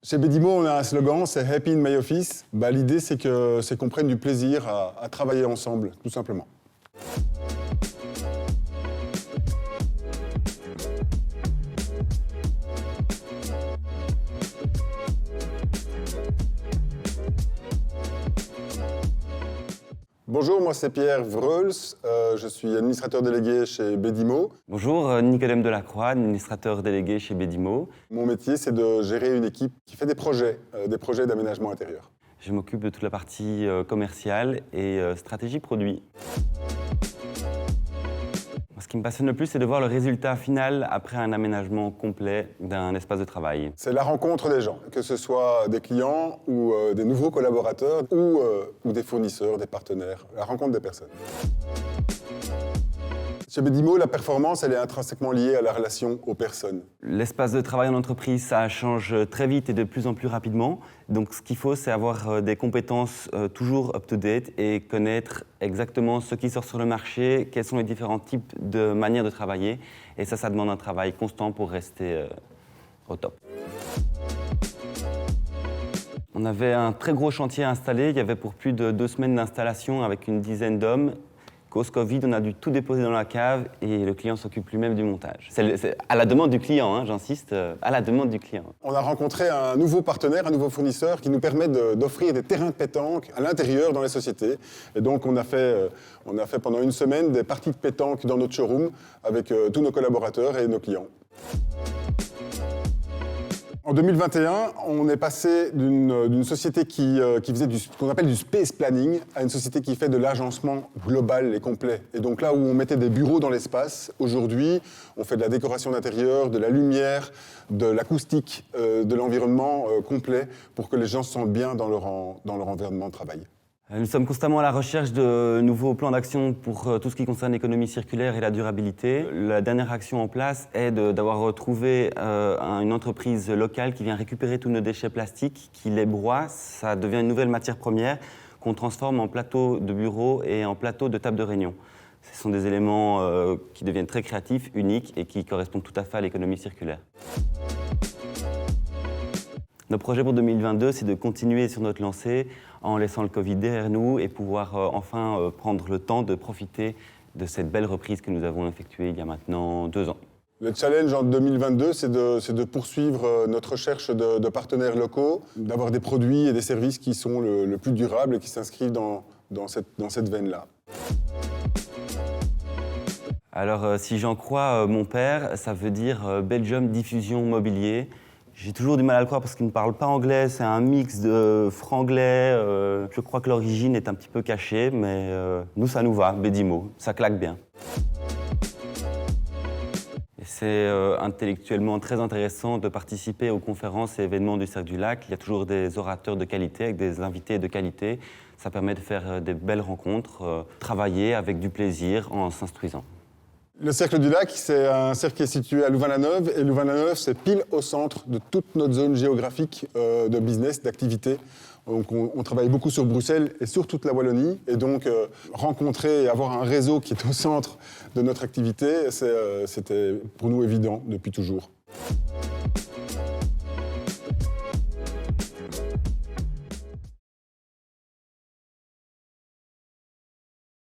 Chez Bedimo, on a un slogan, c'est Happy in my office. L'idée, c'est qu'on prenne du plaisir à travailler ensemble, tout simplement. Bonjour, moi c'est Pierre Vreuls, je suis administrateur délégué chez Bedimo. Bonjour, Nicodème Delacroix, administrateur délégué chez Bedimo. Mon métier, c'est de gérer une équipe qui fait des projets d'aménagement intérieur. Je m'occupe de toute la partie commerciale et stratégie produit. Ce qui me passionne le plus, c'est de voir le résultat final après un aménagement complet d'un espace de travail. C'est la rencontre des gens, que ce soit des clients ou des nouveaux collaborateurs ou des fournisseurs, des partenaires, la rencontre des personnes. Chez Bedimo, la performance, elle est intrinsèquement liée à la relation aux personnes. L'espace de travail en entreprise, ça change très vite et de plus en plus rapidement. Donc ce qu'il faut, c'est avoir des compétences toujours up-to-date et connaître exactement ce qui sort sur le marché, quels sont les différents types de manières de travailler. Et ça demande un travail constant pour rester au top. On avait un très gros chantier installé. Il y avait pour plus de 2 semaines d'installation avec une dizaine d'hommes. Cause Covid, on a dû tout déposer dans la cave et le client s'occupe lui-même du montage. C'est à la demande du client, hein, j'insiste, à la demande du client. On a rencontré un nouveau partenaire, un nouveau fournisseur qui nous permet d'offrir des terrains de pétanque à l'intérieur dans les sociétés. Et donc on a fait pendant une semaine des parties de pétanque dans notre showroom avec tous nos collaborateurs et nos clients. En 2021, on est passé d'une société qui faisait ce qu'on appelle du space planning à une société qui fait de l'agencement global et complet. Et donc là où on mettait des bureaux dans l'espace, aujourd'hui, on fait de la décoration d'intérieur, de la lumière, de l'acoustique, de l'environnement complet pour que les gens se sentent bien dans leur environnement de travail. Nous sommes constamment à la recherche de nouveaux plans d'action pour tout ce qui concerne l'économie circulaire et la durabilité. La dernière action en place est d'avoir retrouvé une entreprise locale qui vient récupérer tous nos déchets plastiques, qui les broie. Ça devient une nouvelle matière première qu'on transforme en plateau de bureau et en plateau de table de réunion. Ce sont des éléments qui deviennent très créatifs, uniques et qui correspondent tout à fait à l'économie circulaire. Notre projet pour 2022, c'est de continuer sur notre lancée en laissant le Covid derrière nous et pouvoir enfin prendre le temps de profiter de cette belle reprise que nous avons effectuée il y a maintenant 2 ans. Le challenge en 2022, c'est de poursuivre notre recherche de partenaires locaux, d'avoir des produits et des services qui sont le plus durables et qui s'inscrivent dans cette veine-là. Alors, si j'en crois mon père, ça veut dire Belgium Diffusion Mobilier. J'ai toujours du mal à le croire parce qu'il ne parle pas anglais, c'est un mix de franglais. Je crois que l'origine est un petit peu cachée, mais nous, ça nous va, Bedimo, ça claque bien. Et c'est intellectuellement très intéressant de participer aux conférences et événements du Cercle du Lac. Il y a toujours des orateurs de qualité, avec des invités de qualité. Ça permet de faire des belles rencontres, travailler avec du plaisir en s'instruisant. Le Cercle du Lac, c'est un cercle qui est situé à Louvain-la-Neuve. Et Louvain-la-Neuve, c'est pile au centre de toute notre zone géographique de business, d'activité. Donc on travaille beaucoup sur Bruxelles et sur toute la Wallonie. Et donc rencontrer et avoir un réseau qui est au centre de notre activité, c'était pour nous évident depuis toujours.